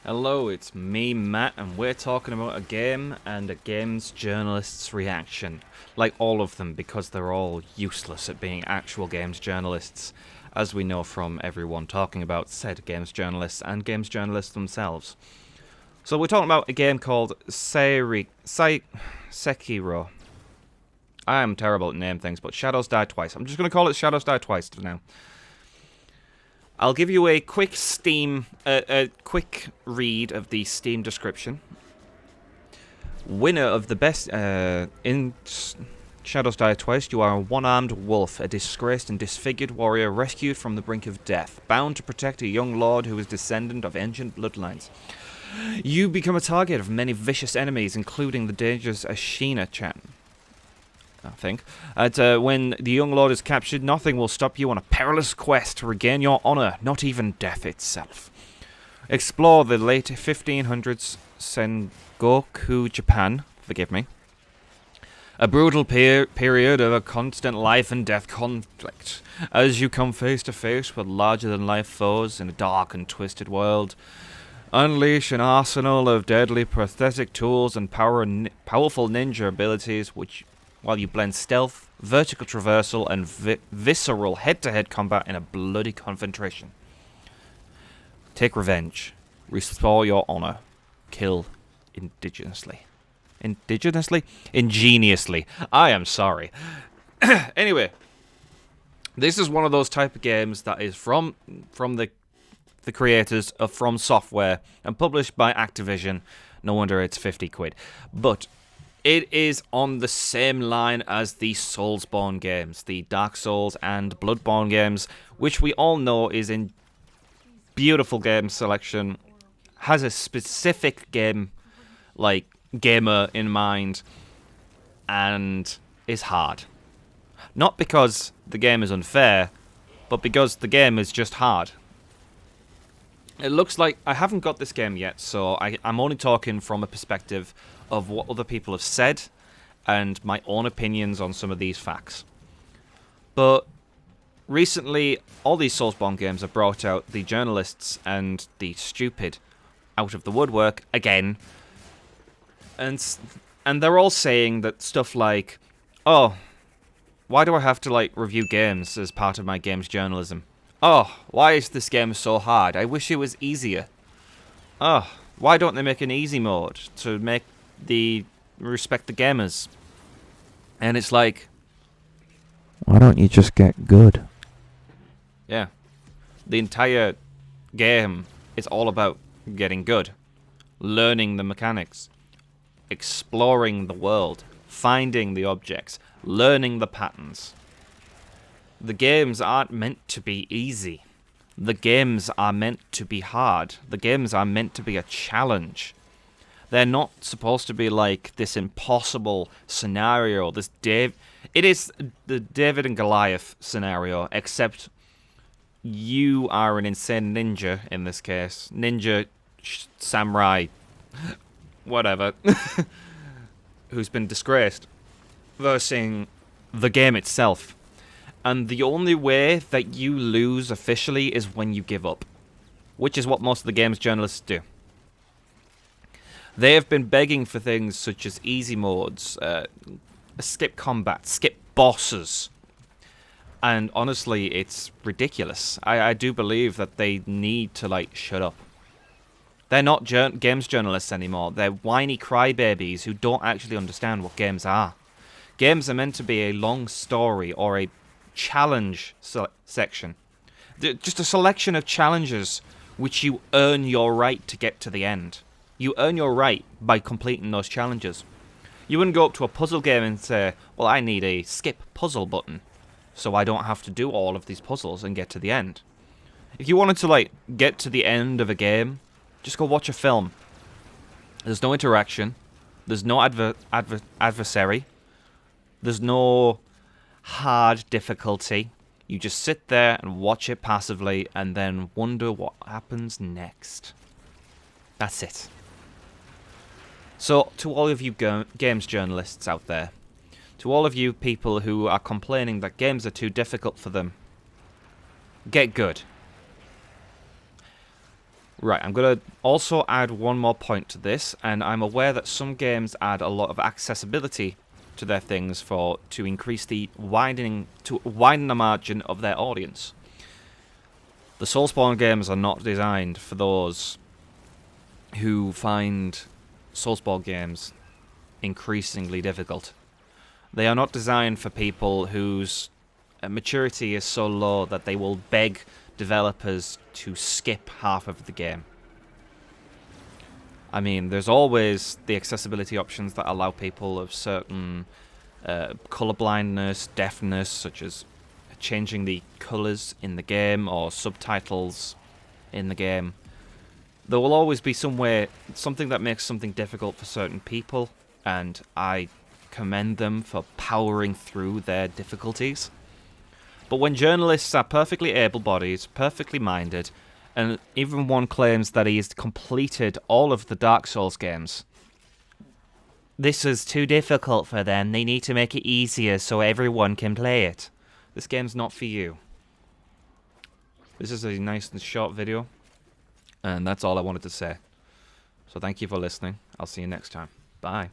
Hello, it's me, Matt, and we're talking about a game and a games journalist's reaction. Like all of them, because they're all useless at being actual games journalists, as we know from everyone talking about said games journalists and games journalists themselves. So we're talking about a game called Sekiro. I am terrible at name things, but Shadows Die Twice. I'm just going to call it Shadows Die Twice for now. I'll give you a quick quick read of the Steam description. Winner of the best in Shadows Die Twice, you are a one-armed wolf, a disgraced and disfigured warrior rescued from the brink of death, bound to protect a young lord who is descendant of ancient bloodlines. You become a target of many vicious enemies, including the dangerous Ashina-chan. I think. When the young lord is captured, nothing will stop you on a perilous quest to regain your honor, not even death itself. Explore the late 1500s Sengoku Japan, forgive me. A brutal period of a constant life and death conflict, as you come face to face with larger-than-life foes in a dark and twisted world. Unleash an arsenal of deadly prosthetic tools and powerful ninja abilities, while you blend stealth, vertical traversal, and visceral head-to-head combat in a bloody confrontation. Take revenge. Restore your honor. Kill indigenously. Ingeniously. I am sorry. Anyway, this is one of those type of games that is from the creators of From Software and published by Activision. No wonder it's 50 quid. But it is on the same line as the Soulsborne games, the Dark Souls and Bloodborne games, which we all know is in beautiful game selection, has a specific gamer in mind, and is hard. Not because the game is unfair, but because the game is just hard. It looks like I haven't got this game yet, so I'm only talking from a perspective of what other people have said and my own opinions on some of these facts. But recently, all these Soulsborne games have brought out the journalists and the stupid out of the woodwork again. And they're all saying that stuff like, oh, why do I have to review games as part of my games journalism? Oh, why is this game so hard? I wish it was easier. Oh, why don't they make an easy mode to make respect the gamers? And it's like, why don't you just get good? Yeah. The entire game is all about getting good. Learning the mechanics. Exploring the world. Finding the objects. Learning the patterns. The games aren't meant to be easy. The games are meant to be hard. The games are meant to be a challenge. They're not supposed to be like this impossible scenario. It is the David and Goliath scenario, except you are an insane ninja in this case. Ninja, samurai, whatever, who's been disgraced, versus the game itself. And the only way that you lose officially is when you give up, which is what most of the games journalists do. They have been begging for things such as easy modes, skip combat, skip bosses. And honestly, it's ridiculous. I do believe that they need to, shut up. They're not games journalists anymore. They're whiny crybabies who don't actually understand what games are. Games are meant to be a long story or a challenge section. Just a selection of challenges which you earn your right to get to the end. You earn your right by completing those challenges. You wouldn't go up to a puzzle game and say, well, I need a skip puzzle button, so I don't have to do all of these puzzles and get to the end. If you wanted to, get to the end of a game, just go watch a film. There's no interaction. There's no adversary. There's no hard difficulty. You just sit there and watch it passively and then wonder what happens next. That's it. So, to all of you games journalists out there, to all of you people who are complaining that games are too difficult for them, get good. Right, I'm going to also add one more point to this, and I'm aware that some games add a lot of accessibility to their things to increase the widen the margin of their audience. The Soulspawn games are not designed for those who find Soulspawn games increasingly difficult. They are not designed for people whose maturity is so low that they will beg developers to skip half of the game. I mean, there's always the accessibility options that allow people of certain colorblindness, deafness, such as changing the colors in the game or subtitles in the game. There will always be something that makes something difficult for certain people, and I commend them for powering through their difficulties. But when journalists are perfectly able-bodied, perfectly minded, and even one claims that he's completed all of the Dark Souls games, this is too difficult for them, they need to make it easier so everyone can play it. This game's not for you. This is a nice and short video, and that's all I wanted to say. So thank you for listening. I'll see you next time. Bye.